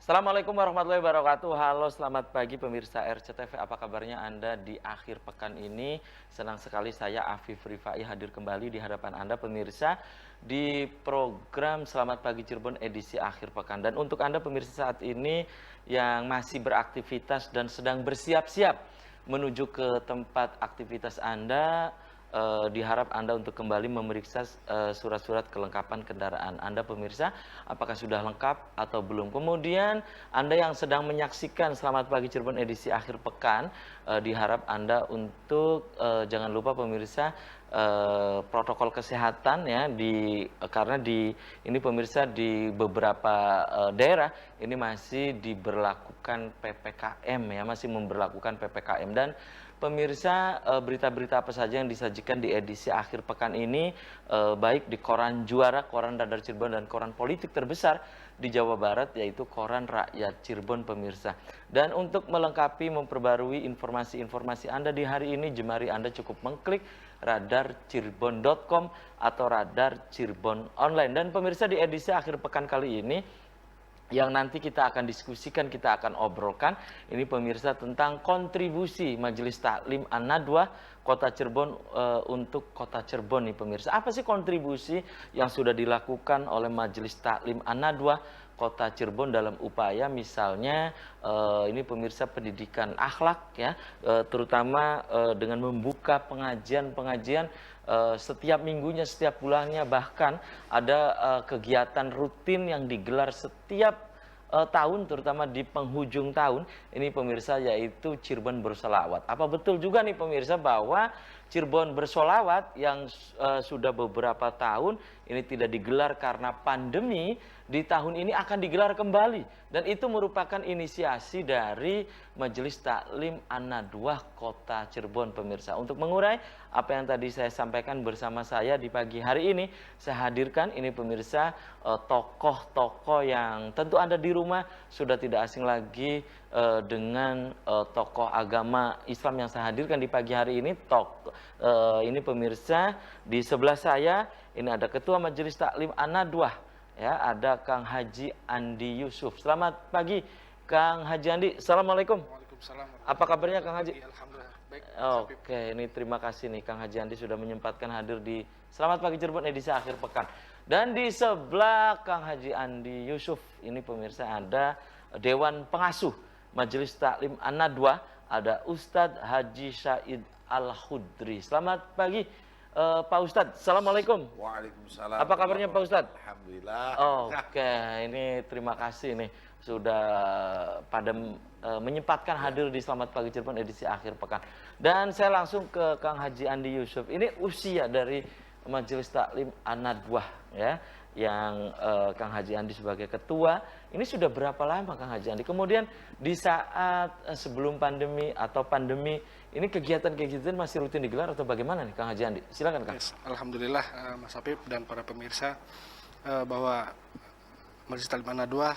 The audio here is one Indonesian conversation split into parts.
Assalamualaikum warahmatullahi wabarakatuh. Halo, selamat pagi pemirsa RCTV. Apa kabarnya Anda di akhir pekan ini? Senang sekali saya Afif Rifai hadir kembali di hadapan Anda pemirsa di program Selamat Pagi Cirebon edisi akhir pekan. Dan untuk Anda pemirsa saat ini yang masih beraktivitas dan sedang bersiap-siap menuju ke tempat aktivitas Anda, diharap Anda untuk kembali memeriksa surat-surat kelengkapan kendaraan Anda pemirsa, apakah sudah lengkap atau belum. Kemudian Anda yang sedang menyaksikan Selamat Pagi Cirebon edisi akhir pekan, diharap Anda untuk jangan lupa pemirsa protokol kesehatan ya karena ini pemirsa di beberapa daerah ini masih diberlakukan PPKM ya, masih memberlakukan PPKM. Dan pemirsa, berita-berita apa saja yang disajikan di edisi akhir pekan ini, baik di koran Juara, koran Radar Cirebon, dan koran politik terbesar di Jawa Barat, yaitu koran Rakyat Cirebon pemirsa. Dan untuk melengkapi, memperbarui informasi-informasi Anda di hari ini, jemari Anda cukup mengklik radarcirebon.com atau Radar Cirebon Online. Dan pemirsa, di edisi akhir pekan kali ini, yang nanti kita akan diskusikan, kita akan obrolkan ini pemirsa tentang kontribusi Majelis Taklim An-Nadwah Kota Cirebon untuk Kota Cirebon nih pemirsa. Apa sih kontribusi yang sudah dilakukan oleh Majelis Taklim An-Nadwah Kota Cirebon dalam upaya misalnya ini pemirsa pendidikan akhlak ya, terutama dengan membuka pengajian-pengajian setiap minggunya, setiap bulannya, bahkan ada kegiatan rutin yang digelar setiap tahun, terutama di penghujung tahun ini pemirsa, yaitu Cirebon Bersolawat. Apa betul juga nih pemirsa bahwa Cirebon Bersolawat yang sudah beberapa tahun ini tidak digelar karena pandemi, di tahun ini akan digelar kembali, dan itu merupakan inisiasi dari Majelis Taklim An-Nadwah Kota Cirebon pemirsa. Untuk mengurai apa yang tadi saya sampaikan, bersama saya di pagi hari ini saya hadirkan ini pemirsa tokoh-tokoh yang tentu Anda di rumah sudah tidak asing lagi dengan tokoh agama Islam yang saya hadirkan di pagi hari ini. Ini pemirsa, di sebelah saya ini ada Ketua Majelis Taklim An-Nadwah ya, ada Kang Haji Andi Yusuf. Selamat pagi Kang Haji Andi. Assalamualaikum. Waalaikumsalam. Apa kabarnya Kang Haji? Alhamdulillah baik. Oke, ini terima kasih nih Kang Haji Andi sudah menyempatkan hadir di Selamat Pagi Cirebon edisi akhir pekan. Dan di sebelah Kang Haji Andi Yusuf ini pemirsa ada Dewan Pengasuh Majelis Taklim An-Nadwah, ada Ustadz Haji Said Al-Khudri. Selamat pagi Pak Ustadz. Assalamualaikum. Waalaikumsalam. Apa kabarnya Pak Ustadz? Alhamdulillah. Oke, ini terima kasih nih sudah pada menyempatkan hadir di Selamat Pagi Cirebon edisi akhir pekan. Dan saya langsung ke Kang Haji Andi Yusuf. Ini usia dari Majelis Taklim An-Nadwah ya, yang Kang Haji Andi sebagai ketua, ini sudah berapa lama Kang Haji Andi? Kemudian di saat sebelum pandemi atau pandemi, ini kegiatan-kegiatan masih rutin digelar atau bagaimana nih Kang Haji Andi? Silakan Kang. Yes, alhamdulillah Mas Apip dan para pemirsa, bahwa Majelis Taklim An-Nadwah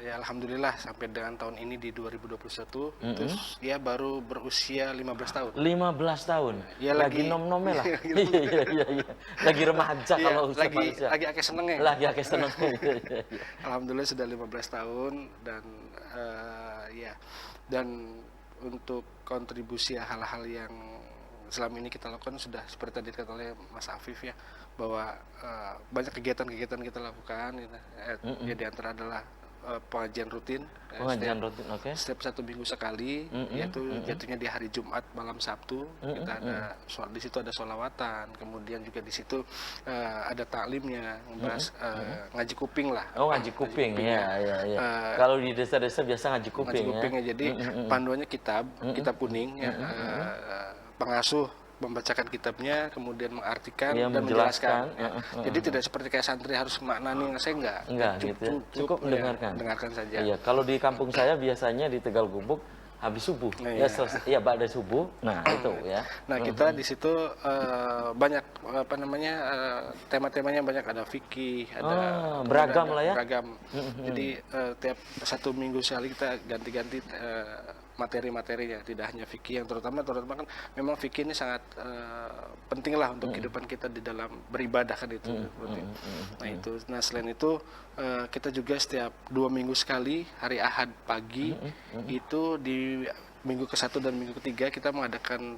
ya alhamdulillah sampai dengan tahun ini di 2021 terus dia baru berusia 15 tahun. 15 tahun. Ya, lagi nom-nomnya lah. Iya. Lagi remaja Iya, kalau usia manusia. lagi akeh seneng ya. Lagi akeh seneng. Alhamdulillah sudah 15 tahun dan ya, dan untuk kontribusi hal-hal yang selama ini kita lakukan sudah seperti tadi dikatakan oleh Mas Afif ya, bahwa banyak kegiatan-kegiatan kita lakukan gitu. Ya, di antara adalah pengajian rutin. Pengajian rutin, oke. Setiap 1 minggu sekali, yaitu jatuhnya di hari Jumat malam Sabtu. Kita ada di situ ada sholawatan, kemudian juga di situ ada taklimnya, membahas ngaji kuping lah. Oh, ngaji kuping, ya. Kalau di desa-desa biasa ngaji kuping, ngaji kuping ya. Jadi panduannya kitab kuning ya. Pengasuh membacakan kitabnya, kemudian mengartikan dan menjelaskan. Ya. Jadi tidak seperti kayak santri harus maknani, saya enggak gitu ya. Cukup mendengarkan. Dengarkan saja. Iya, kalau di kampung saya biasanya di Tegal Gubuk habis subuh. Nah, ya ba'da subuh. Nah, itu ya. Nah, kita di situ banyak tema-temanya banyak, ada fikih, ada beragam lah ya. Beragam. Jadi tiap 1 minggu sekali kita ganti-ganti materi-materinya, tidak hanya fikih yang terutama kan memang fikih ini sangat penting lah untuk kehidupan kita di dalam beribadah kan itu. Nah itu, nah selain itu kita juga setiap 2 minggu sekali hari Ahad pagi itu di minggu ke-1 dan minggu ke-3 kita mengadakan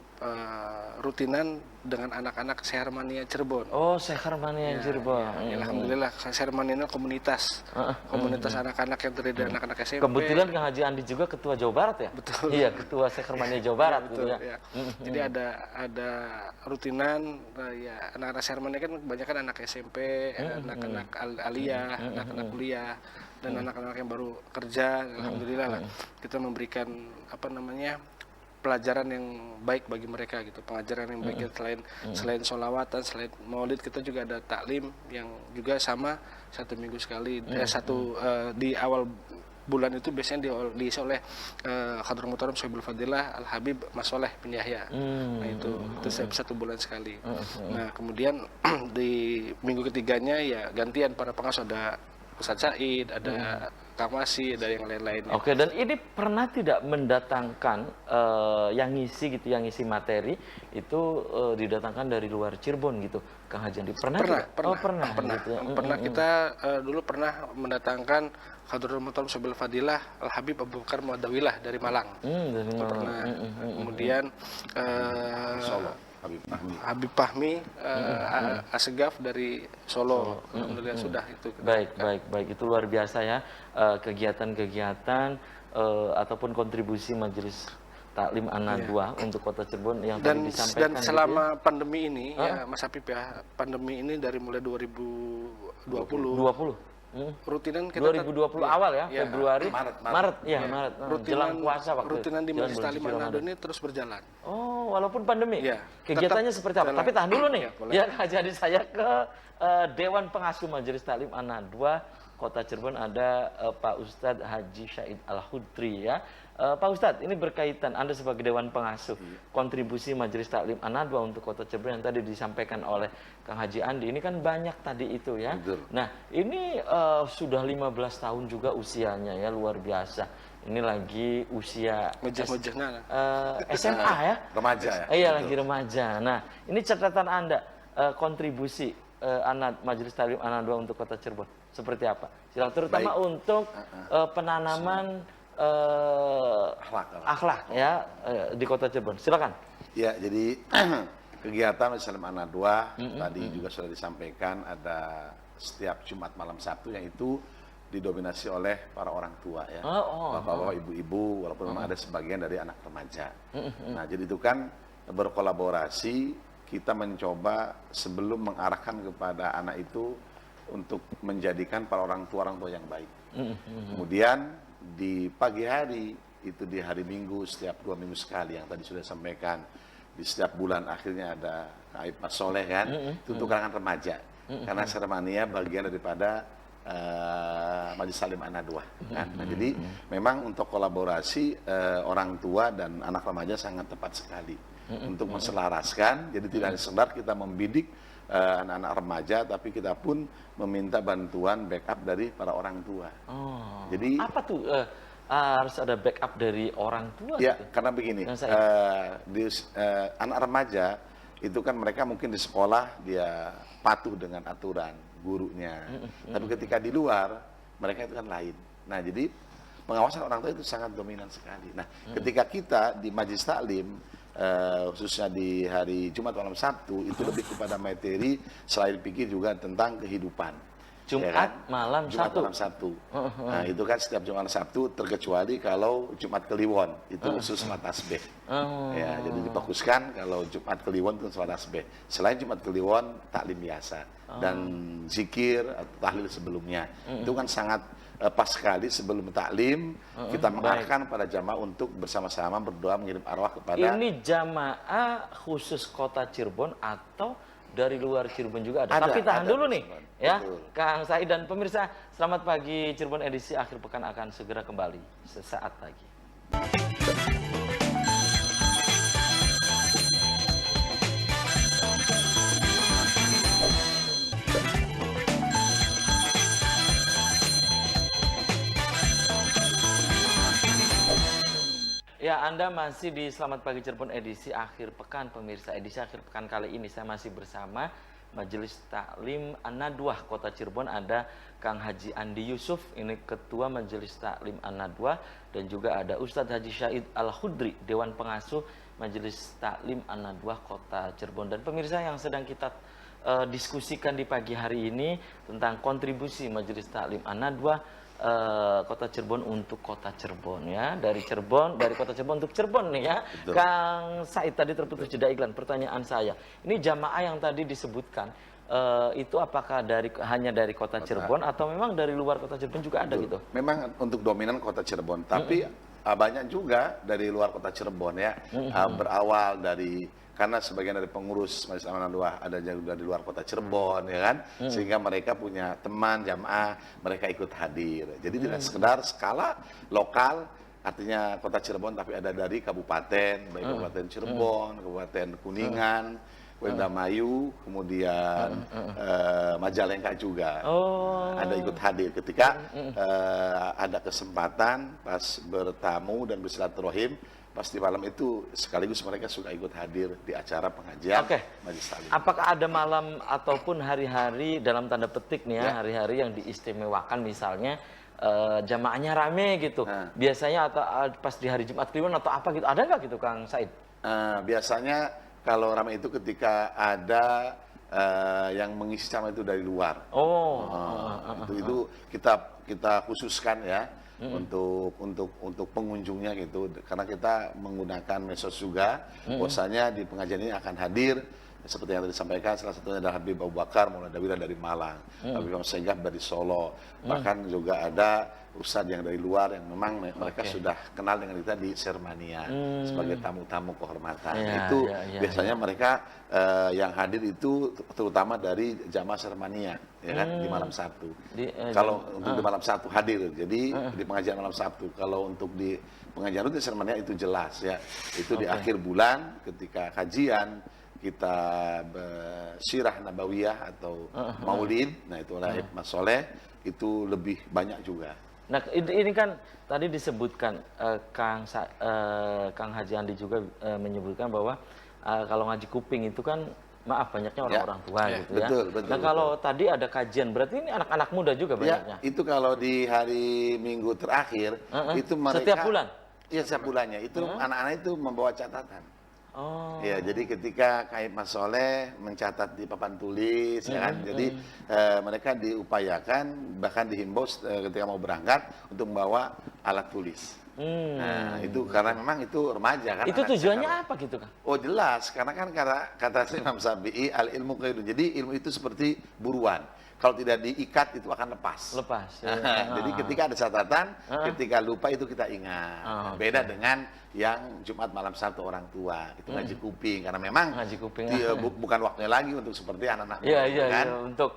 rutinan dengan anak-anak Sehermania Cirebon. Oh, Sehermania Cirebon. Ya, alhamdulillah Sehermania ini komunitas anak-anak yang terdiri dari anak-anak SMP. Kebetulan Kang Haji Andi juga ketua Jawa Barat ya? Betul. Iya, ketua Sehermania Jawa Barat Betul, gitu ya. ya. Jadi ada rutinan ya anak-anak Sehermania kan kebanyakan anak SMP, anak-anak aliyah, anak-anak kuliah dan anak-anak yang baru kerja. Alhamdulillah lah kita memberikan pelajaran yang baik bagi mereka gitu, pengajaran yang baik selain sholawatan, selain maulid kita juga ada taklim yang juga sama 1 minggu sekali, di awal bulan itu biasanya diisi oleh Khadratul Muhtaram Sohibul Fadilah Al Habib Mas Soleh bin Yahya. Nah itu setiap 1 bulan sekali. Nah kemudian di minggu ketiganya ya gantian para pengasuh, ada Ustadz Said, ada Kamasi, ada yang lain-lain. Oke, dan ini pernah tidak mendatangkan yang ngisi materi itu didatangkan dari luar Cirebon gitu, Kang Haji Andi? Pernah. Pernah. Gitu. Pernah kita dulu pernah mendatangkan Khadratul Muhtaram Sohibul Fadilah Al Habib Abu Bakar Muadawilah dari Malang. Dari Malang. Pernah. Kemudian Solo. Habib Fahmi Asegaf dari Solo. Alhamdulillah sudah itu. Baik, itu luar biasa ya, kegiatan-kegiatan ataupun kontribusi Majelis Taklim An-Nadwa untuk Kota Cirebon yang tadi disampaikan. Dan selama pandemi ini ya Mas Habib ya, pandemi ini dari mulai 2020 rutinan kita 2020 awal ya, Februari, Maret. Jelang puasa waktu rutinan di Majelis Taklim An-Nadwa ini terus berjalan. Oh, walaupun pandemi. Ya, Kegiatannya seperti apa? jalan. Tapi tahan dulu nih. Ya, Jadi saya ke Dewan Pengasuh Majelis Taklim An-Nadwa Kota Cirebon, ada Pak Ustadz Haji Syahid Al-Hudri ya. Pak Ustadz, ini berkaitan Anda sebagai Dewan Pengasuh, kontribusi Majelis Taklim An-Nadwa untuk Kota Cirebon yang tadi disampaikan oleh Kang Haji Andi, ini kan banyak tadi itu ya. Betul. Nah, ini sudah 15 tahun juga usianya ya, luar biasa. Ini lagi usia SMA ya? Remaja ya? Iya, lagi remaja. Nah, ini catatan Anda, kontribusi Majelis Taklim An-Nadwa untuk Kota Cirebon seperti apa? Silakan, terutama untuk penanaman akhlak ya di Kota Cirebon. Silakan. Ya, jadi kegiatan Majelis Taklim An-Nadwa tadi juga sudah disampaikan, ada setiap Jumat malam Sabtu yang itu didominasi oleh para orang tua ya, bapak-bapak, ibu-ibu, walaupun memang ada sebagian dari anak remaja. Nah, jadi itu kan berkolaborasi, kita mencoba sebelum mengarahkan kepada anak itu untuk menjadikan para orang tua yang baik. Kemudian di pagi hari itu di hari Minggu setiap 2 minggu sekali yang tadi sudah sampaikan, di setiap bulan akhirnya ada Aib Mas Soleh kan, itu untuk kalangan remaja, karena Sehermania bagian daripada Majelis Taklim An-Nadwa kan. Nah, jadi memang untuk kolaborasi orang tua dan anak remaja sangat tepat sekali untuk menselaraskan. Jadi tidak hanya sekedar kita membidik anak-anak remaja, tapi kita pun meminta bantuan backup dari para orang tua. Jadi apa tuh harus ada backup dari orang tua? Ya, gitu? karena begini, anak remaja itu kan mereka mungkin di sekolah dia patuh dengan aturan gurunya, tapi ketika di luar mereka itu kan lain. Nah, jadi pengawasan orang tua itu sangat dominan sekali. Nah, ketika kita di Majelis Taklim, khususnya di hari Jumat malam Sabtu, itu lebih kepada materi selain pikir juga tentang kehidupan. Jumat ya kan? malam Jumat Sabtu. malam Sabtu. Nah, itu kan setiap Jumat Sabtu, terkecuali kalau Jumat Kliwon itu khusus sholat tasbih. Ya, jadi difokuskan kalau Jumat Kliwon itu sholat tasbih. Selain Jumat Kliwon, taklim biasa dan zikir atau tahlil sebelumnya. Itu kan sangat pas sekali sebelum taklim kita mengarahkan pada jamaah untuk bersama-sama berdoa mengirim arwah kepada. Ini jamaah khusus Kota Cirebon atau dari luar Cirebon juga ada? Tapi tahan dulu nih ya, Betul. Kang Said dan pemirsa. Selamat pagi Cirebon, edisi akhir pekan akan segera kembali sesaat lagi. Ya, Anda masih di Selamat Pagi Cirebon edisi akhir pekan, pemirsa. Edisi akhir pekan kali ini saya masih bersama Majelis Taklim An-Nadwah Kota Cirebon. Ada Kang Haji Andi Yusuf, ini Ketua Majelis Taklim An-Nadwah, dan juga ada Ustadz Haji Syahid Al-Khudri, Dewan Pengasuh Majelis Taklim An-Nadwah Kota Cirebon. Dan pemirsa, yang sedang kita diskusikan di pagi hari ini tentang kontribusi Majelis Taklim An-Nadwah Kota Cirebon untuk Kota Cirebon, ya, dari Kota Cirebon untuk Cirebon nih, ya. Betul. Kang Said, tadi terputus jeda iklan. Pertanyaan saya, ini jamaah yang tadi disebutkan itu apakah hanya dari Kota Cirebon atau memang dari luar Kota Cirebon juga ada gitu? Memang untuk dominan Kota Cirebon, tapi banyak juga dari luar Kota Cirebon, ya. Berawal dari karena sebagian dari pengurus Majelis An-Nadwah ada juga di luar Kota Cirebon, ya kan, sehingga mereka punya teman jamaah, mereka ikut hadir. Jadi tidak sekedar skala lokal, artinya Kota Cirebon, tapi ada dari kabupaten, baik Kabupaten Cirebon, Kabupaten Kuningan, Indramayu, kemudian Majalengka juga ada ikut hadir ketika ada kesempatan pas bertamu dan bersilaturahim. Pasti malam itu sekaligus mereka suka ikut hadir di acara pengajian Majelis Taklim. Apakah ada malam ataupun hari-hari dalam tanda petik nih, ya, hari-hari yang diistimewakan, misalnya jamaahnya rame gitu, biasanya atau pas di hari Jumat Kliwon atau apa gitu, ada nggak gitu Kang Said? Biasanya kalau rame itu ketika ada yang mengisi ceramah itu dari luar. Itu kita khususkan, ya, untuk pengunjungnya gitu, karena kita menggunakan medsos juga. Bahwasanya di pengajian ini akan hadir seperti yang tadi disampaikan, salah satunya adalah Habib Abu Bakar Maulana Dawira dari Malang, Habib Segaf dari Solo, bahkan juga ada ustadz yang dari luar yang memang mereka sudah kenal dengan kita di Sermania sebagai tamu-tamu kehormatan. Itu biasanya mereka yang hadir itu terutama dari jamaah Sermania, ya kan, di malam Sabtu. Kalau untuk di malam Sabtu hadir, jadi di pengajian malam Sabtu. Kalau untuk di pengajian rutin Sermania itu jelas, ya, itu di akhir bulan ketika kajian kita Sirah Nabawiyah atau Maulid, nah itu oleh Mas Soleh, itu lebih banyak juga. Nah, ini kan tadi disebutkan Kang Haji Andi juga menyebutkan bahwa kalau ngaji kuping itu kan, maaf, banyaknya orang-orang tua gitu, ya. Betul, nah, kalau tadi ada kajian, berarti ini anak-anak muda juga banyaknya. Ya, itu kalau di hari Minggu terakhir itu mereka setiap bulan. Iya, setiap bulannya itu anak-anak itu membawa catatan. Ya, jadi ketika Kait Mas Soleh mencatat di papan tulis, ya kan, jadi mereka diupayakan, bahkan dihimbau ketika mau berangkat untuk membawa alat tulis. Nah, itu karena memang itu remaja kan. Itu tujuannya apa gitu, Kang? Oh, jelas, karena kan kata Imam Syafi'i, al ilmu qaidun. Jadi ilmu itu seperti buruan. Kalau tidak diikat itu akan lepas. Jadi ketika ada catatan, ketika lupa itu kita ingat. Beda dengan yang Jumat malam Sabtu orang tua, itu ngaji kuping, karena memang ngaji kuping bukan waktunya lagi untuk seperti anak-anak kan? Untuk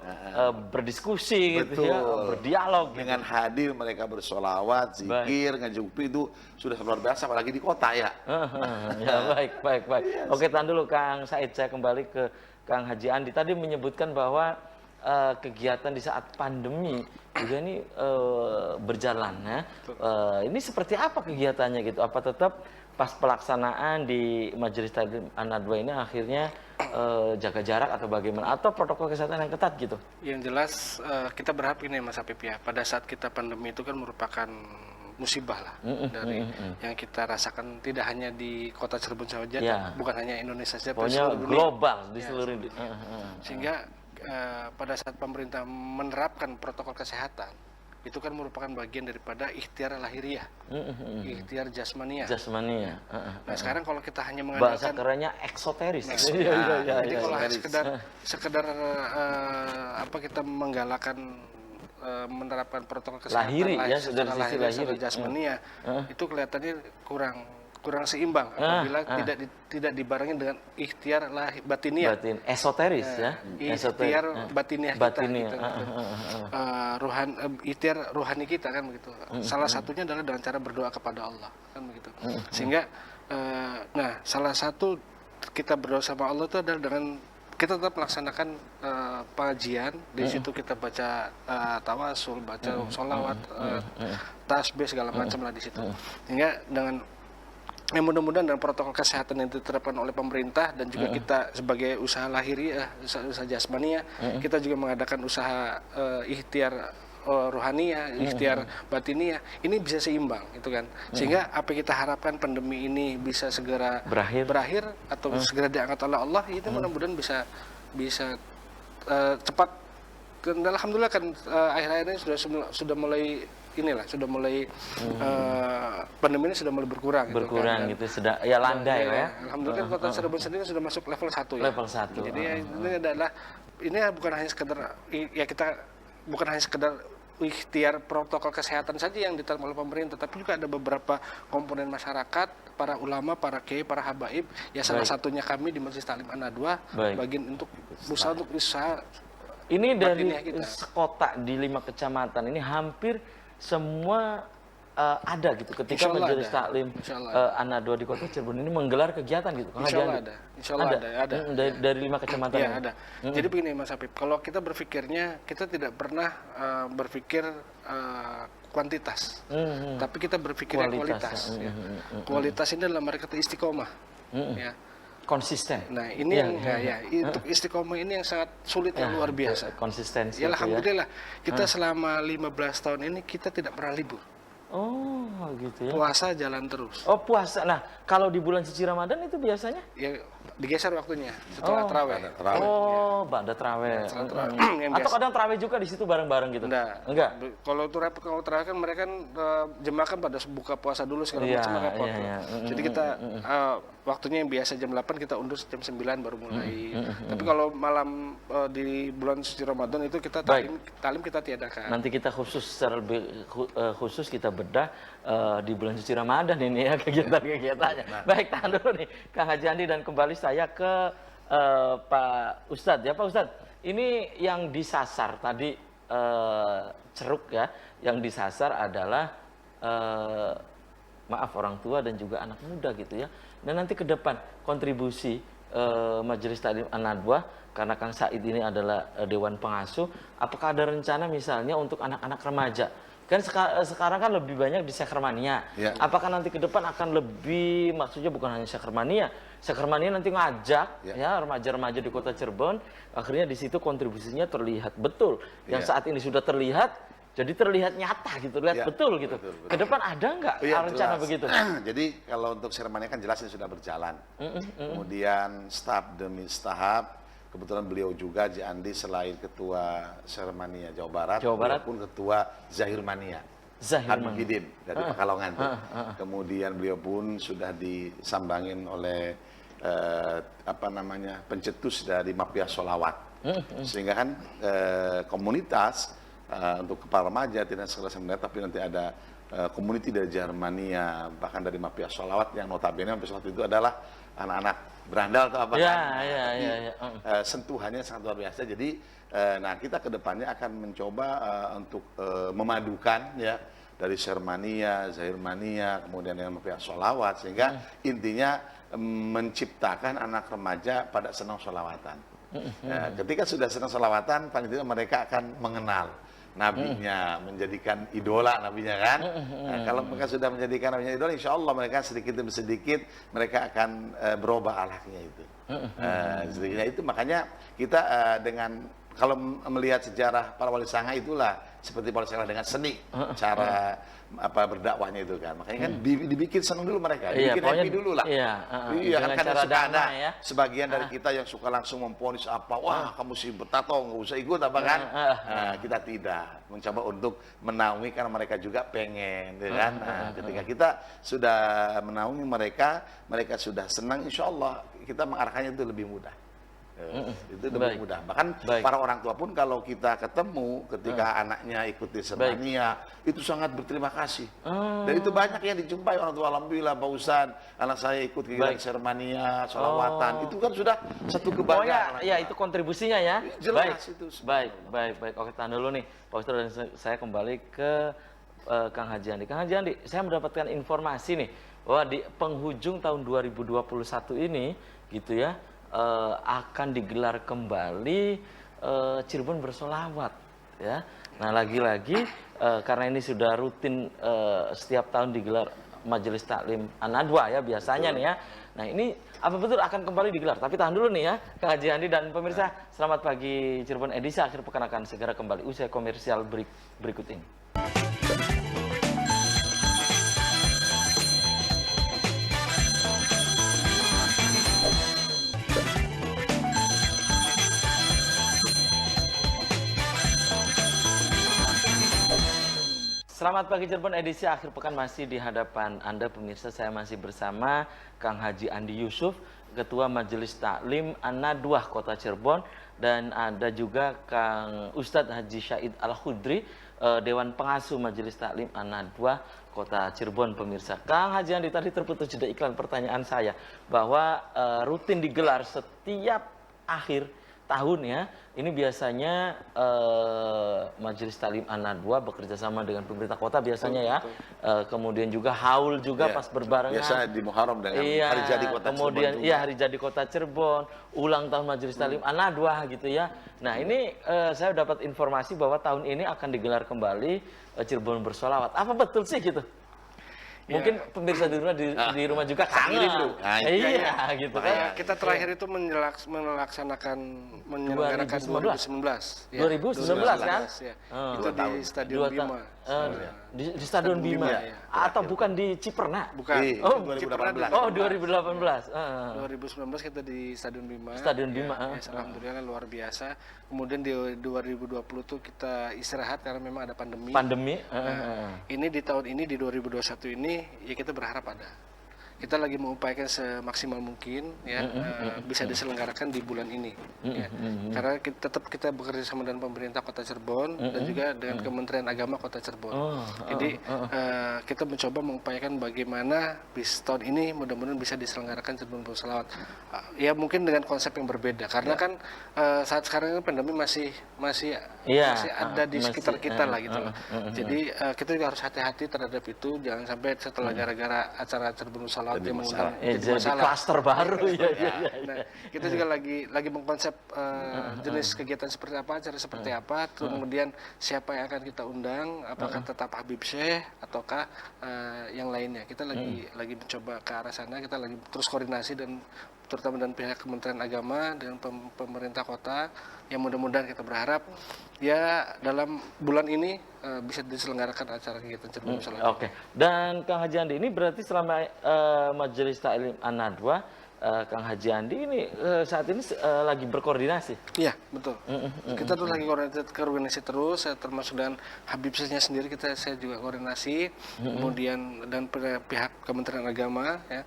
berdiskusi gitu, ya, berdialog dengan gitu. Hadir mereka bersolawat, zikir, ngaji kuping itu sudah luar biasa, apalagi di kota, ya. Ya, baik. Oke, tahan dulu Kang Said, saya kembali ke Kang Haji Andi. Tadi menyebutkan bahwa kegiatan di saat pandemi juga ini berjalan, ya. Ini seperti apa kegiatannya gitu? Apa tetap pas pelaksanaan di Majelis Taklim An-Nadwah ini akhirnya jaga jarak atau bagaimana? Atau protokol kesehatan yang ketat gitu? Yang jelas kita berharap ini, Mas Apip, ya, pada saat kita pandemi itu kan merupakan musibah lah dari yang kita rasakan, tidak hanya di Kota Cirebon saja, bukan hanya Indonesia saja, pokoknya global di seluruh dunia. Sehingga pada saat pemerintah menerapkan protokol kesehatan, itu kan merupakan bagian daripada ikhtiar lahiriah, ikhtiar jasmania. Nah, sekarang kalau kita hanya mengandalkan, bahasa kerennya eksoteris. Jadi kalau sekedar kita menggalakkan menerapkan protokol kesehatan secara lahiriah, jasmania, itu kelihatannya kurang seimbang apabila tidak dibarengi dengan ikhtiar batiniah. Esoteris, ya. Ikhtiar batiniah kita gitu. Ikhtiar ruhani kita kan begitu. Salah satunya adalah dengan cara berdoa kepada Allah kan begitu. Sehingga salah satu kita berdoa sama Allah itu adalah dengan kita tetap melaksanakan pengajian, di situ kita baca tawasul, baca sholawat, tasbih segala macam lah di situ. Sehingga dengan mudah-mudahan dengan protokol kesehatan yang diterapkan oleh pemerintah dan juga kita sebagai usaha lahiriah, usaha jasmania, kita juga mengadakan usaha ikhtiar rohania, ikhtiar batiniah, ini bisa seimbang itu kan. Sehingga apa yang kita harapkan pandemi ini bisa segera berakhir atau segera diangkat oleh Allah, itu mudah-mudahan bisa cepat. Dan alhamdulillah kan akhir-akhir ini sudah mulai pandemi ini sudah mulai berkurang gitu, sudah ya landai ya. Alhamdulillah Kota Cirebon sendiri sudah masuk level 1 ya. Level 1. Jadi ini bukan hanya sekedar ikhtiar protokol kesehatan saja yang diterapkan oleh pemerintah, tapi juga ada beberapa komponen masyarakat, para ulama, para kiai, para habaib, ya salah satunya kami di Majelis Taklim An-Nadwa, bagian untuk usaha ini dari sekota di 5 kecamatan ini hampir semua ada gitu ketika Majelis Taklim An-Nadwa di Kota Cirebon ini menggelar kegiatan gitu. Insya Allah ada. Dari 5 kecamatan. Iya, ada. Jadi begini Mas Habib, kalau kita berpikirnya, kita tidak pernah berpikir kuantitas, tapi kita berpikir kualitas. Kualitas ini adalah mereka istiqomah. Ya. Konsisten. Nah ini untuk istiqomah ini yang sangat sulit, yang luar biasa. Konsistensi. Ya alhamdulillah kita selama 15 tahun ini kita tidak pernah libur. Oh gitu ya. Puasa jalan terus. Oh puasa. Nah kalau di bulan suci Ramadan itu biasanya? Ya digeser waktunya setelah taraweh. Ba'da taraweh. Atau kadang taraweh juga di situ bareng-bareng gitu? Enggak. Kalau itu repot, kalau taraweh kan mereka kan jemaah kan pada buka puasa dulu segala macam repot. Jadi kita waktunya yang biasa jam 8 kita undur jam 9 baru mulai. Tapi kalau malam di bulan suci Ramadan itu kita talim kita tiadakan. Nanti kita khusus secara lebih khusus kita bedah di bulan suci Ramadan ini ya kegiatan-kegiatannya. Baik, tahan dulu nih Kang Haji Andi, dan kembali saya ke Pak Ustadz ya. Pak Ustadz, ini yang disasar tadi ceruk ya, yang disasar adalah maaf orang tua dan juga anak muda gitu ya. Dan nanti ke depan kontribusi Majelis Taklim An-Nadwa, karena Kang Said ini adalah Dewan Pengasuh, apakah ada rencana misalnya untuk anak-anak remaja? Kan sekarang kan lebih banyak di Sekermania. Ya. Apakah nanti ke depan akan lebih, maksudnya bukan hanya Sekermania nanti ngajak ya remaja-remaja di Kota Cirebon, akhirnya di situ kontribusinya terlihat betul. Yang saat ini sudah terlihat, jadi terlihat nyata gitu, betul gitu. Betul. Ke depan ada nggak rencana begitu? Jadi kalau untuk Sekermania kan jelas ini sudah berjalan. Kemudian tahap demi tahap. Kebetulan beliau juga Ji Andi selain ketua Sekermania Jawa Barat pun ketua Zahirmania. Habibidin dari Pekalongan. Kemudian beliau pun sudah disambangin oleh pencetus dari Mafia Sholawat. Sehingga kan komunitas untuk kepala remaja tidak sekedar seminar, tapi nanti ada community dari Zahirmania, bahkan dari Mafia Sholawat yang notabene Mafia Sholawat itu adalah anak-anak berandal atau apa sentuhannya sangat luar biasa. Jadi nah kita kedepannya akan mencoba untuk memadukan ya dari Sekermania, Zahirmania, kemudian yang Mafia Sholawat, sehingga intinya menciptakan anak remaja pada senang sholawatan. Ketika sudah senang sholawatan, paling tidak mereka akan mengenal nabinya, menjadikan idola nabinya kan. Nah, kalau mereka sudah menjadikan nabinya idola, insya Allah mereka sedikit demi sedikit mereka akan berubah akhlaknya itu. Sedikitnya itu makanya kita dengan kalau melihat sejarah para wali songo itulah seperti wali songo dengan seni cara berdakwahnya itu kan. Makanya kan dibikin senang dulu mereka, dibikin happy dulu lah. Iya kan, kadang suka ada sebagian dari kita yang suka langsung memponis wah kamu sih bertato nggak usah ikut apa kan. Kita tidak mencoba untuk menaungi karena mereka juga pengen, kan. Ketika kita sudah menaungi mereka sudah senang, insya Allah kita mengarahkannya itu lebih mudah. Itu lebih mudah. Bahkan para orang tua pun kalau kita ketemu ketika anaknya ikuti Sekermania, itu sangat berterima kasih. Dan itu banyak yang dijumpai orang tua, alhamdulillah Pak Ustadz, anak saya ikut kegiatan Sekermania, sholawatan. Itu kan sudah satu kebanggaan. Ya itu kontribusinya ya. Jelas itu. Baik. Oke, tahan dulu nih Pak Ustadz, dan saya kembali ke Kang Haji Andi. Kang Haji Andi, saya mendapatkan informasi nih bahwa di penghujung tahun 2021 ini gitu ya, akan digelar kembali Cirebon bersolawat ya. Nah lagi-lagi karena ini sudah rutin setiap tahun digelar Majelis Taklim An-Nadwa ya biasanya nih ya. Nah ini apa betul akan kembali digelar? Tapi tahan dulu nih ya, Kang Haji Andi dan pemirsa. Selamat pagi Cirebon edisi akhir pekan akan segera kembali usai komersial berikut ini. Selamat pagi Cirebon, edisi akhir pekan masih di hadapan Anda pemirsa. Saya masih bersama Kang Haji Andi Yusuf, Ketua Majelis Taklim An-Nadwa Kota Cirebon, dan ada juga Kang Ustadz Haji Syahid Al-Khudri, Dewan Pengasuh Majelis Taklim An-Nadwa Kota Cirebon pemirsa. Kang Haji Andi, tadi terputus jeda iklan pertanyaan saya bahwa rutin digelar setiap akhir tahun ya. Ini biasanya Majelis Taklim An-Nadwa bekerja sama dengan pemerintah kota biasanya ya. Kemudian juga haul juga pas berbarengan. Biasa di Muharram dengan hari jadi kota kemudian Cirebon. Iya, hari jadi kota Cirebon, ulang tahun Majelis Taklim An-Nadwa gitu ya. Nah, ini saya dapat informasi bahwa tahun ini akan digelar kembali Cirebon Bersolawat. Apa betul sih gitu? Mungkin pemirsa di rumah juga kangen. Iya, gitu kan. Kita terakhir itu menyelenggarakan 2019. 2019 kan? Ya. Itu di Stadion Bima. Di Stadion Bima. Atau bukan di Ciperna? Bukan. Oh, 2018. Oh, 2018. 2019 kita di Stadion Bima. Stadion Bima. Alhamdulillah luar biasa. Kemudian di 2020 tuh kita istirahat karena memang ada pandemi. Ini di tahun ini di 2021 ini ya kita berharap ada. Kita lagi mengupayakan semaksimal mungkin ya bisa diselenggarakan di bulan ini ya. Karena tetap kita bekerja sama dengan pemerintah Kota Cirebon dan juga dengan Kementerian Agama Kota Cirebon. Jadi kita mencoba mengupayakan bagaimana bis tahun ini mudah-mudahan bisa diselenggarakan Cirebon Bersolawat. Ya mungkin dengan konsep yang berbeda karena kan saat sekarang ini pandemi masih ada di sekitar kita lah gitu loh. Jadi kita juga harus hati-hati terhadap itu, jangan sampai setelah gara-gara acara Cirebon Bersolawat yang mengundang jadi klaster baru ya. Nah, kita juga lagi mengkonsep jenis kegiatan seperti apa, acara seperti apa, kemudian siapa yang akan kita undang, apakah tetap Habib Syekh ataukah yang lainnya. Kita lagi mencoba ke arah sana, kita lagi terus koordinasi dan terutama dengan pihak Kementerian Agama dan pemerintah kota, yang mudah-mudahan kita berharap ya dalam bulan ini bisa diselenggarakan acara kegiatan Cirebon Bersolawat. Oke. Dan Kang Haji Andi, ini berarti selama Majelis Taklim An-Nadwa, Kang Haji Andi ini saat ini lagi berkoordinasi? Iya, betul. Kita tuh lagi koordinasi terus, termasuk dengan Habib Syekh-nya sendiri saya juga koordinasi, kemudian dan pihak Kementerian Agama ya,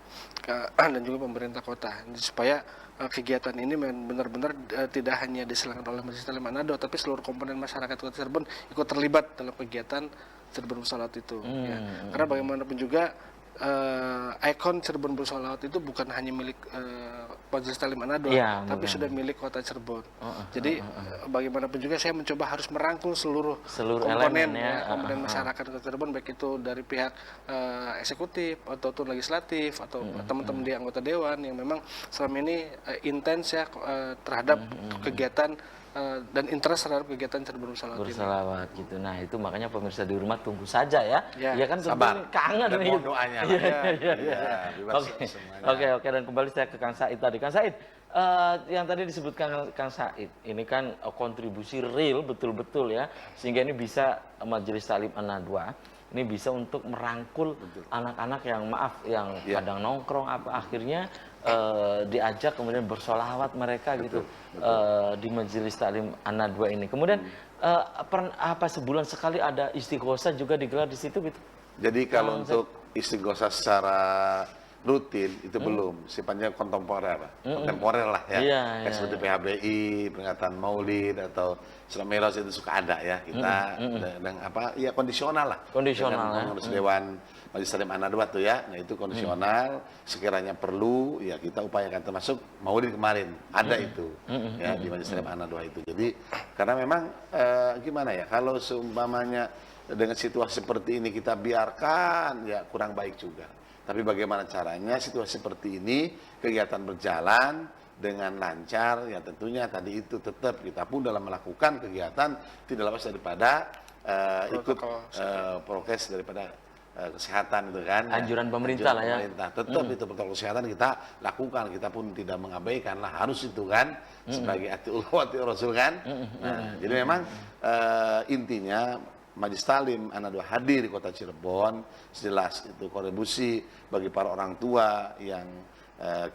dan juga pemerintah kota, supaya kegiatan ini benar-benar tidak hanya diselenggarakan oleh Majelis Taklim An-Nadwa, tapi seluruh komponen masyarakat Kota Cirebon ikut terlibat dalam kegiatan Cirebon Bersolawat itu. Ya. Karena bagaimanapun juga ikon Cirebon Bersolawat itu bukan hanya milik Majelis Taklim An-Nadwa, tapi sudah milik Kota Cirebon. Jadi bagaimanapun juga saya mencoba harus merangkul seluruh komponen komponen masyarakat Kota Cirebon, baik itu dari pihak eksekutif ataupun legislatif atau teman-teman di anggota dewan yang memang selama ini intens ya terhadap kegiatan dan interest terhadap kegiatan Cirebon Bersolawat gitu. Nah itu makanya pemirsa di rumah tunggu saja ya. Ya kan sabar, kangen nih. Doanya. Oke. Dan kembali saya ke Kang Said tadi. Kang Said, yang tadi disebutkan Kang Said, ini kan kontribusi real betul-betul ya, sehingga ini bisa Majelis Taklim An-Nadwa ini bisa untuk merangkul anak-anak yang yang kadang nongkrong akhirnya diajak kemudian bersolawat mereka gitu di Majelis Taklim An-Nadwa ini. Kemudian apa sebulan sekali ada istighosah juga digelar di situ gitu? Jadi kalau untuk istighosah secara rutin itu belum, sifatnya kontemporer lah ya. Kayak seperti PHBI, peringatan Maulid atau Isra Mi'raj itu suka ada ya kita dengan kondisional lah. Kondisional dengan pengurus Dewan Majelis Taklim An-Nadwa tuh ya. Nah itu kondisional, sekiranya perlu ya kita upayakan, termasuk Maulid kemarin ada itu ya di Majelis Taklim An-Nadwa itu. Jadi karena memang gimana ya, kalau seumpamanya dengan situasi seperti ini kita biarkan ya kurang baik juga. Tapi bagaimana caranya situasi seperti ini kegiatan berjalan dengan lancar, ya tentunya tadi itu tetap kita pun dalam melakukan kegiatan tidak lepas daripada ikut prokes daripada kesehatan itu kan. Anjuran pemerintah lah ya. Pemerintah. Tetap itu protokol kesehatan kita lakukan, kita pun tidak mengabaikan lah, harus itu kan sebagai atiullah wa atiur rasul kan. Nah, jadi memang intinya Majelis Talim An-Nadwa hadir di Kota Cirebon, jelas itu kontribusi bagi para orang tua yang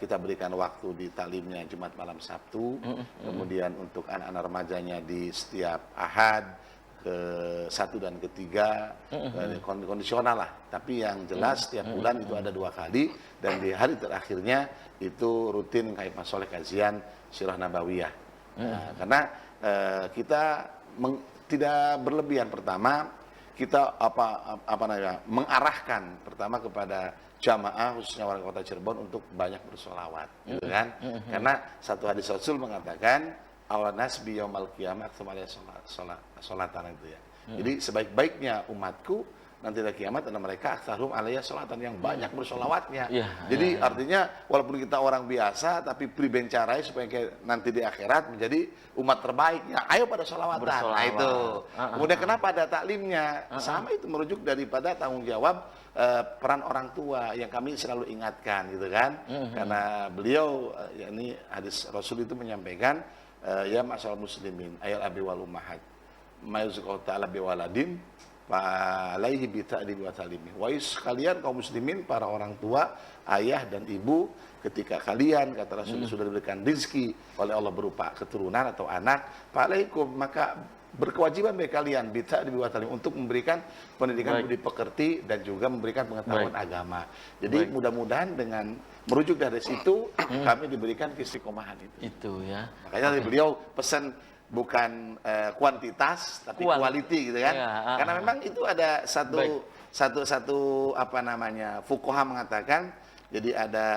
kita berikan waktu di taklimnya Jumat malam Sabtu, kemudian untuk anak-anak remajanya di setiap Ahad, ke-1 dan ke-3, kondisional lah. Tapi yang jelas setiap bulan itu ada 2 kali, dan di hari terakhirnya itu rutin kayak masalah kajian Sirah Nabawiyah. Nah, karena kita tidak berlebihan. Pertama, kita mengarahkan pertama kepada jamaah khususnya warga Kota Cirebon untuk banyak bersolawat, gitu kan? Karena satu hadis Rasul mengatakan awal nasbi yaumal qiyamah kembali sholatan itu ya. Jadi sebaik-baiknya umatku nanti di kiamat adalah mereka aktsarum alayya sholatan, yang banyak bersolawatnya. Jadi artinya walaupun kita orang biasa tapi priben caranya supaya nanti di akhirat menjadi umat terbaiknya. Ayo pada sholawatan. Nah itu. Kemudian kenapa ada taklimnya? Sama itu merujuk daripada tanggung jawab peran orang tua yang kami selalu ingatkan gitu kan. Karena beliau yakni hadis Rasul itu menyampaikan ya masalah muslimin ayat abi wal ummahat mayuzqau ta'ala bi waladin fa alaihi bi ta'dibi wa talimi. Wahai sekalian kaum muslimin, para orang tua, ayah dan ibu, ketika kalian kata Rasul sudah diberikan rezeki oleh Allah berupa keturunan atau anak, fa alaikum, maka berkewajiban bagi kalian bi ta'dibi wa talimi untuk memberikan pendidikan budi pekerti dan juga memberikan pengetahuan agama. Jadi mudah-mudahan dengan merujuk dari situ kami diberikan keistiqomahan itu. Itu ya. Makanya beliau pesan bukan kuantitas tapi quality gitu kan. Karena memang itu ada satu apa namanya fuqaha mengatakan, jadi ada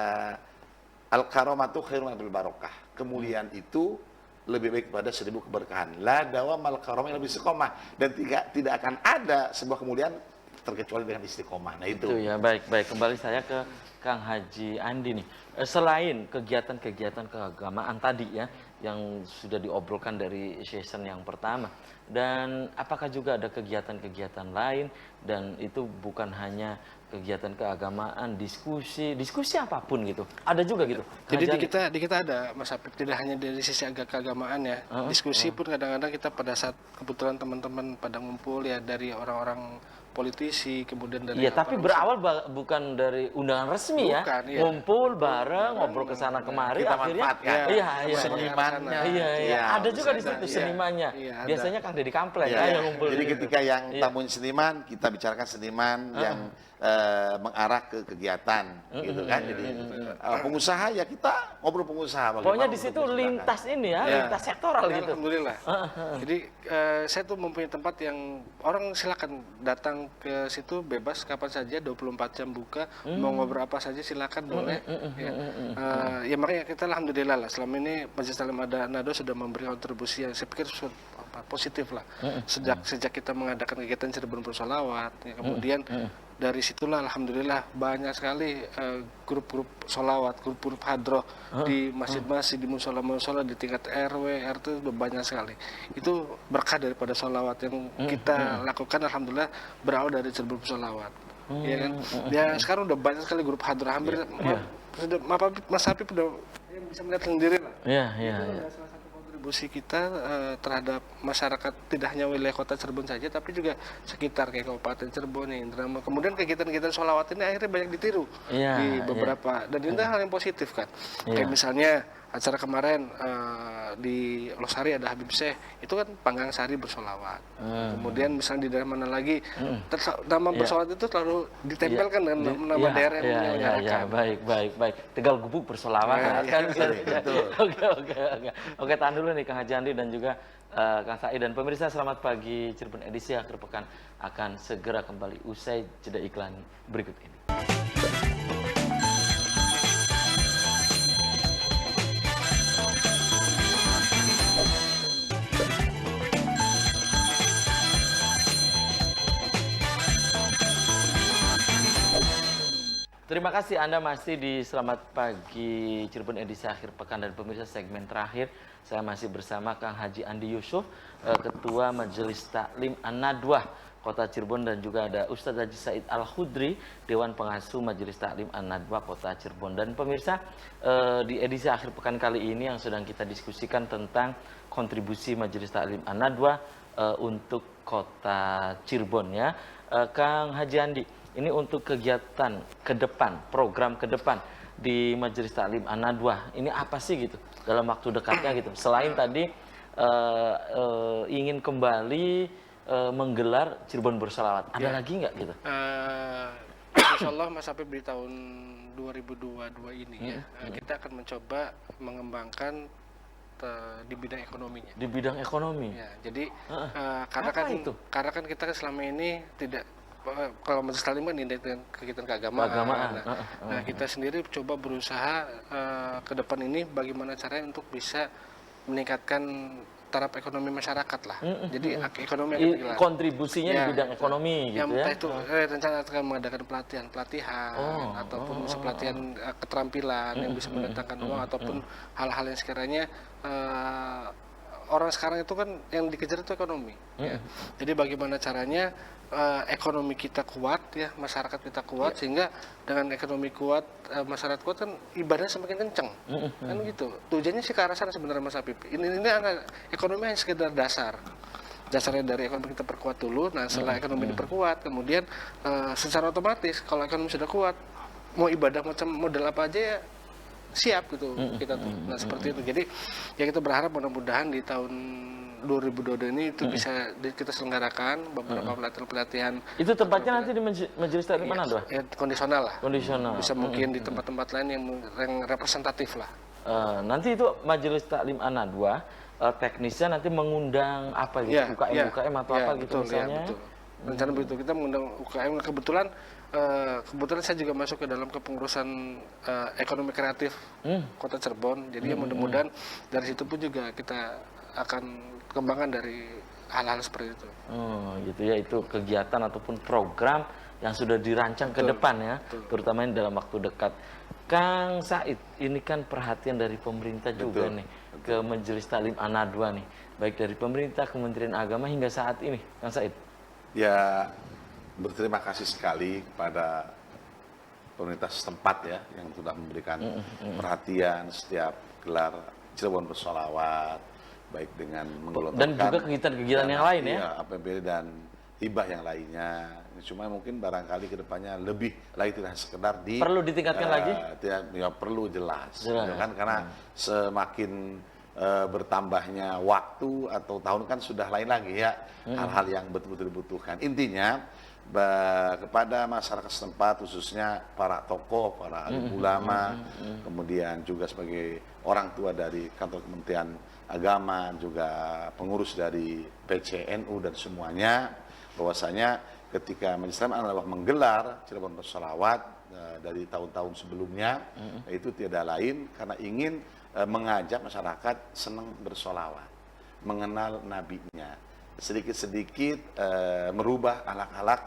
al-karamatu khairun bil barokah. Kemuliaan itu lebih baik pada 1000 keberkahan. La dawamal karamah lebih istiqomah, dan tidak akan ada sebuah kemuliaan terkecuali dengan istiqomah. Nah itu ya. Baik. Kembali saya ke Kang Haji Andi nih. Selain kegiatan-kegiatan keagamaan tadi ya yang sudah diobrolkan dari season yang pertama, dan apakah juga ada kegiatan-kegiatan lain, dan itu bukan hanya kegiatan keagamaan, diskusi apapun gitu, ada juga gitu? Jadi di kita ada, Mas Apip, tidak hanya dari sisi keagamaan ya, diskusi pun kadang-kadang kita pada saat kebetulan teman-teman pada ngumpul ya, dari orang-orang politisi, kemudian dari tapi berawal bukan dari undangan resmi ya, ngumpul bareng, ngobrol ke sana kemari, kita akhirnya senimannya, ada juga di situ senimannya. Biasanya Kang Deddy Kampleng yang ngumpul. Jadi ketika yang tamu seniman, kita bicarakan seniman yang mengarah ke kegiatan, gitu kan. Jadi pengusaha ya kita ngobrol pengusaha. Pokoknya di situ lintas ini ya, lintas sektoral gitu. Alhamdulillah. Jadi saya tuh mempunyai tempat yang orang silakan datang ke situ bebas kapan saja, 24 jam buka, mau ngobrol apa saja silakan boleh. Ya makanya kita alhamdulillah lah selama ini Majelis Talim An-Nadwa sudah memberi kontribusi yang saya pikir positif lah. Sejak kita mengadakan kegiatan Cirebon Bersolawat, kemudian dari situlah alhamdulillah banyak sekali grup-grup solawat, grup-grup hadroh di masjid-masjid, di musola-musola, di tingkat RW, RT udah banyak sekali. Itu berkah daripada solawat yang kita lakukan, alhamdulillah berawal dari Cirebon Bersolawat. Ya kan? Ya sekarang udah banyak sekali grup hadroh, hampir Mas Apip udah bisa melihat sendiri lah. Salah satu kontribusi kita terhadap masyarakat, tidak hanya wilayah kota Cirebon saja, tapi juga sekitar kayak Kabupaten Cirebon, Indramayu. Kemudian kegiatan-kegiatan sholawat ini akhirnya banyak ditiru di beberapa, dan ini hal yang positif kan. Kayak misalnya acara kemarin di Losari ada Habib Syekh, itu kan Panggang Sari bersolawat. Kemudian misalnya di daerah mana lagi, nama bersolawat itu selalu ditempelkan dengan nama daerah yang menyelenggarakan. Baik. Tegal Gubuk bersolawat kan. Oke, tahan dulu nih Kang Haji Andi dan juga Kang Said, dan pemirsa. Selamat pagi Cirebon edisi akhir pekan akan segera kembali usai jeda iklan berikut ini. Terima kasih Anda masih di Selamat Pagi Cirebon edisi akhir pekan, dan pemirsa segmen terakhir saya masih bersama Kang Haji Andi Yusuf, Ketua Majelis Taklim An-Nadwa Kota Cirebon, dan juga ada Ustadz Haji Said Al-Khudri, Dewan Pengasuh Majelis Taklim An-Nadwa Kota Cirebon. Dan pemirsa, di edisi akhir pekan kali ini yang sedang kita diskusikan tentang kontribusi Majelis Taklim An-Nadwa untuk Kota Cirebon ya. Kang Haji Andi, ini untuk kegiatan ke depan, program ke depan di Majelis Taklim An-Nadwa, ini apa sih gitu dalam waktu dekatnya gitu? Selain tadi ingin kembali menggelar Cirebon Bersolawat, ada lagi nggak gitu? Insya Allah Mas Habib di tahun 2022 ini kita akan mencoba mengembangkan di bidang ekonominya. Di bidang ekonomi. Ya, jadi karena kan kita selama ini tidak, kalau Majelis Taklim kan dengan kegiatan keagamaan. Nah, kita sendiri coba berusaha ke depan ini bagaimana caranya untuk bisa meningkatkan taraf ekonomi masyarakat lah. Jadi ekonomi yang kita gelar. Kontribusinya di bidang ekonomi gitu ya. Itu rencana akan mengadakan pelatihan ataupun pelatihan keterampilan yang bisa mendatangkan uang ataupun hal-hal yang sekiranya orang sekarang itu kan yang dikejar itu ekonomi. Ya. Jadi bagaimana caranya ekonomi kita kuat ya, masyarakat kita kuat, sehingga dengan ekonomi kuat, masyarakat kuat kan ibadah semakin kenceng. Kan gitu. Tujuannya sih ke arah sana sebenarnya Mas Habib. Ini ekonomi hanya sekedar dasar. Dasarnya dari ekonomi kita perkuat dulu. Nah, setelah ekonomi diperkuat, kemudian secara otomatis kalau ekonomi sudah kuat, mau ibadah macam model apa aja ya siap gitu kita tuh. Nah, seperti itu. Jadi ya kita berharap mudah-mudahan di tahun 2022 ini itu bisa kita selenggarakan beberapa pelatihan-pelatihan. Itu tempatnya nanti di Majelis Taklim An-Nadwa? Ya, kondisional lah. Kondisional. Bisa mungkin di tempat-tempat lain yang representatif lah. Nanti itu Majelis Taklim An-Nadwa teknisnya nanti mengundang apa gitu? UKM atau apa gitu misalnya? Ya, betul. Rencana begitu, kita mengundang UKM. Kebetulan saya juga masuk ke dalam kepengurusan ekonomi kreatif Kota Cirebon. Jadi mudah-mudahan dari situ pun juga kita akan kembangkan dari hal-hal seperti itu. Gitu ya, itu kegiatan ataupun program yang sudah dirancang ke depan ya, terutama ini dalam waktu dekat. Kang Said, ini kan perhatian dari pemerintah juga nih ke Majelis Taklim An-Nadwa nih, baik dari pemerintah, Kementerian Agama hingga saat ini, Kang Said. Ya, berterima kasih sekali kepada pemerintah setempat ya yang sudah memberikan perhatian setiap gelar Cirebon Bersolawat, baik dengan menggelontorkan dan juga kegiatan-kegiatan yang lain ya, APBD dan hibah yang lainnya. Cuma mungkin barangkali kedepannya lebih lagi, tidak sekedar perlu ditingkatkan lagi, tidak ya, perlu jelas. Ya kan, karena semakin bertambahnya waktu atau tahun kan sudah lain lagi ya, hal-hal yang betul-betul dibutuhkan. Intinya kepada masyarakat setempat, khususnya para tokoh, para alim ulama, kemudian juga sebagai orang tua dari kantor Kementerian Agama, juga pengurus dari PCNU dan semuanya, bahwasanya ketika Majelis Taklim An-Nadwa menggelar Cirebon Bersolawat dari tahun-tahun sebelumnya, itu tidak lain karena ingin mengajak masyarakat senang bersolawat, mengenal nabinya, sedikit-sedikit merubah akhlak-akhlak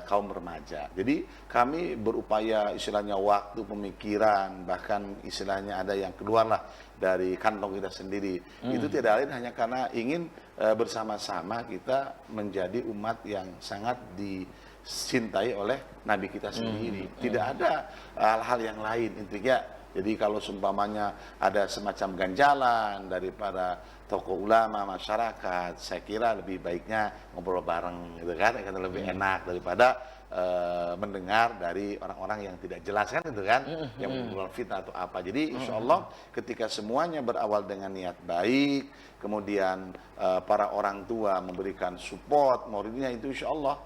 kaum remaja. Jadi kami berupaya istilahnya waktu, pemikiran, bahkan istilahnya ada yang keluarlah dari kantong kita sendiri. Itu tidak lain hanya karena ingin bersama-sama kita menjadi umat yang sangat dicintai oleh Nabi kita sendiri. Tidak ada hal-hal yang lain intinya. Jadi kalau seumpamanya ada semacam ganjalan daripada tokoh ulama, masyarakat, saya kira lebih baiknya ngobrol bareng gitu kan, akan lebih enak daripada mendengar dari orang-orang yang tidak jelas kan gitu kan, yang mengumpulkan fitnah atau apa. Jadi insya Allah ketika semuanya berawal dengan niat baik, kemudian para orang tua memberikan support, muridnya, itu insya Allah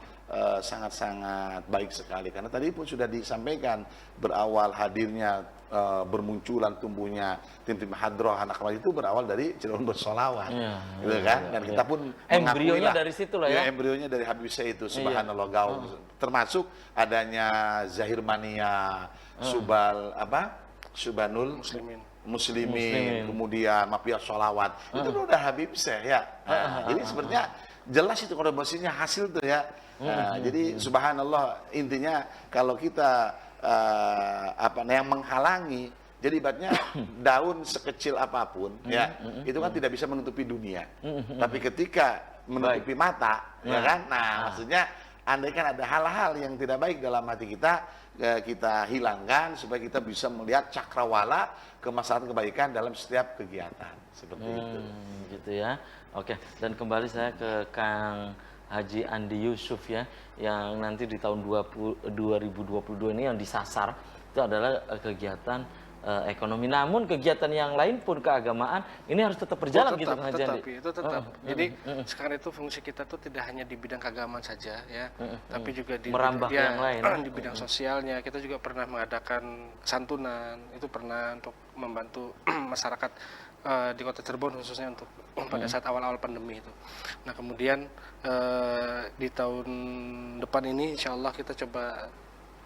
sangat-sangat baik sekali. Karena tadi pun sudah disampaikan, berawal hadirnya bermunculan tumbuhnya tim-tim hadroh anak remaja itu berawal dari Cirebon Bersolawat, gitu kan? Dan kita pun embrionya dari situ lah ya. Embrionya dari Habib Syekh itu, subhanallah gaul. Termasuk adanya Zahir Mania, Subanul Muslimin, kemudian Mafia Sholawat, itu udah Habib Syekh ya. Jadi sebenarnya jelas itu kolaborasinya hasil tuh ya. Jadi subhanallah, intinya kalau kita yang menghalangi, jadi ibaratnya daun sekecil apapun ya, itu kan tidak bisa menutupi dunia. Tapi ketika menutupi mata, ya kan? Nah, maksudnya andai kan ada hal-hal yang tidak baik dalam hati kita, kita hilangkan supaya kita bisa melihat cakrawala kemaslahatan kebaikan dalam setiap kegiatan seperti itu. Gitu ya. Oke, dan kembali saya ke Kang Haji Andi Yusuf ya, yang nanti di tahun 2022 ini yang disasar itu adalah kegiatan ekonomi. Namun kegiatan yang lain pun keagamaan ini harus tetap berjalan gitu Kang Haji Andi. Itu tetap. Jadi sekarang itu fungsi kita tuh tidak hanya di bidang keagamaan saja ya, tapi juga di merambah ke yang lain. Di bidang sosialnya kita juga pernah mengadakan santunan, itu pernah untuk membantu masyarakat di Kota Cirebon khususnya untuk pada saat awal-awal pandemi itu. Nah kemudian di tahun depan ini insya Allah kita coba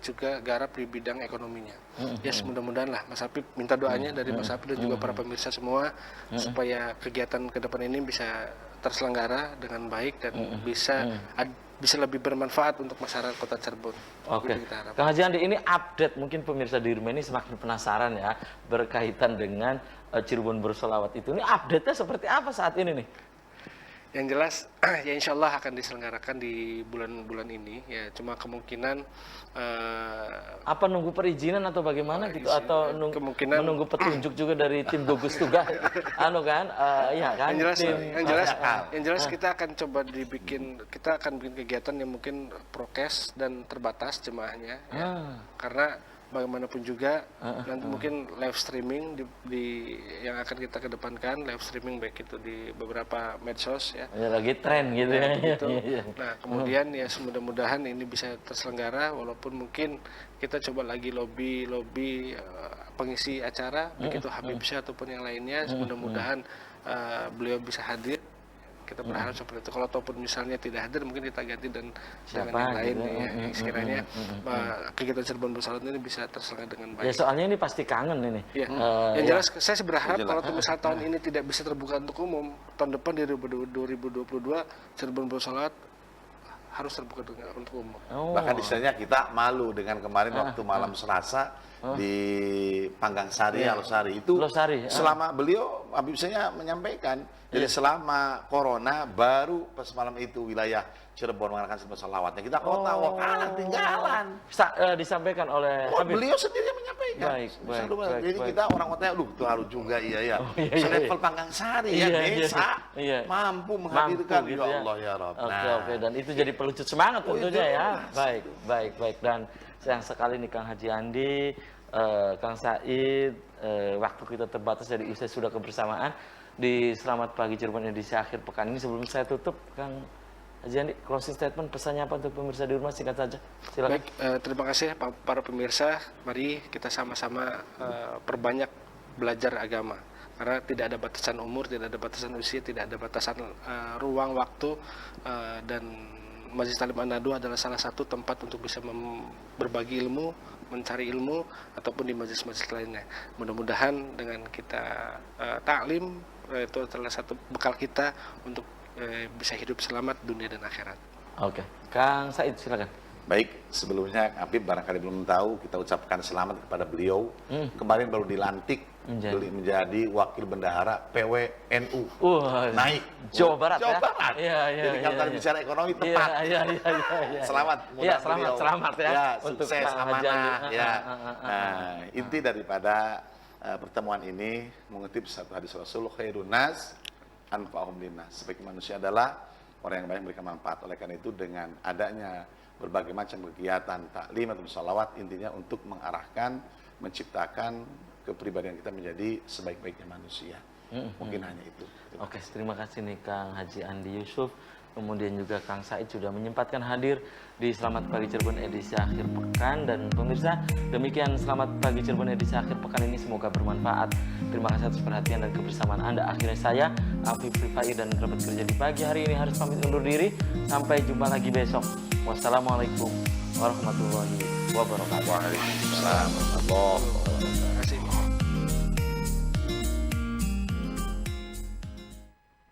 juga garap di bidang ekonominya. Ya mudah-mudahan lah Mas Hafid minta doanya dari Mas Hafid dan juga para pemirsa semua supaya kegiatan ke depan ini bisa terselenggara dengan baik dan bisa lebih bermanfaat untuk masyarakat Kota Cirebon. Oke, Kang Haji Andi, ini update mungkin pemirsa di rumah ini semakin penasaran ya berkaitan dengan Cirebon Bersolawat itu. Ini update-nya seperti apa saat ini nih? Yang jelas ya insya Allah akan diselenggarakan di bulan-bulan ini ya, cuma kemungkinan apa nunggu perizinan atau bagaimana gitu, atau menunggu petunjuk juga dari tim gugus tugas iya kan, yang jelas kita akan coba kita akan bikin kegiatan yang mungkin prokes dan terbatas jemaahnya ya. Karena bagaimanapun juga nanti mungkin live streaming yang akan kita kedepankan, live streaming baik itu di beberapa medsos ya. Lagi tren gitu ya. Gitu. Nah kemudian ya mudah-mudahan ini bisa terselenggara, walaupun mungkin kita coba lagi lobby pengisi acara baik itu Habib Syah ataupun yang lainnya, mudah-mudahan beliau bisa hadir. Kita berharap seperti itu. Kalau ataupun misalnya tidak hadir, mungkin kita ganti dengan yang lain ya, yang sekiranya kegiatan Cirebon Bersolawat ini bisa terselenggara dengan baik. Ya soalnya ini pasti kangen ini. Ya. Yang jelas saya berharap kalau misalnya tahun ini tidak bisa terbuka untuk umum, tahun depan di 2022 Cirebon Bersolawat harus terbuka untuk umum. Bahkan istilahnya kita malu dengan kemarin waktu malam Selasa di Panggang Sari, Alosari itu selama beliau Habib saya menyampaikan, jadi selama corona baru pas malam itu wilayah Cirebon mengadakan salawatnya, kita kota wakalan tinggalan. Disampaikan oleh Habib. Beliau sendiri menyampaikan. Baik. Jadi kita orang kotanya, itu harus juga selevel Panggang Sari ya, desa mampu menghadirkan gitu ya Allah ya Rabb. Oke, dan itu jadi pelucut semangat tentunya ya. Baik. Dan sayang sekali nih Kang Haji Andi, Kang Said, waktu kita terbatas, jadi usai sudah kebersamaan di Selamat Pagi Cirebon edisi akhir pekan ini. Sebelum saya tutup, Kang Haji Andi, closing statement, pesannya apa untuk pemirsa di rumah, singkat saja, silakan. Baik, terima kasih para pemirsa. Mari kita sama-sama perbanyak belajar agama, karena tidak ada batasan umur, tidak ada batasan usia, tidak ada batasan ruang waktu, dan Majelis Ta'lim An-Nadwa adalah salah satu tempat untuk bisa berbagi ilmu, mencari ilmu, ataupun di majelis-majelis lainnya. Mudah-mudahan dengan kita taklim, itu adalah satu bekal kita untuk bisa hidup selamat dunia dan akhirat. Oke, Kang Said silakan. Baik, sebelumnya Habib barangkali belum tahu, kita ucapkan selamat kepada beliau. Kemarin baru dilantik menjadi wakil bendahara PWNU. Naik Jawa Barat. Iya. Jadi kalau tadi bicara ekonomi tepat. Iya. Selamat. Selamat ya. Untuk sukses, amanah. Ya. Nah, inti daripada pertemuan ini mengutip satu hadis Rasul, khairun nas anfa'uhum linnas. Sebaik manusia adalah orang yang banyak memberikan manfaat. Oleh karena itu dengan adanya berbagai macam kegiatan taklim atau salawat, intinya untuk mengarahkan, menciptakan kepribadian kita menjadi sebaik-baiknya manusia. Mungkin hanya itu. Oke, terima kasih nih Kang Haji Andi Yusuf. Kemudian juga Kang Said sudah menyempatkan hadir di Selamat Pagi Cirebon edisi akhir pekan. Dan pemirsa, demikian Selamat Pagi Cirebon edisi akhir pekan ini, semoga bermanfaat. Terima kasih atas perhatian dan kebersamaan Anda. Akhirnya saya, Afif Rifai, dan kerabat kerja di pagi hari ini harus pamit undur diri. Sampai jumpa lagi besok. Wassalamualaikum warahmatullahi wabarakatuh. Waalaikumsalam warahmatullahi wabarakatuh. Terima kasih.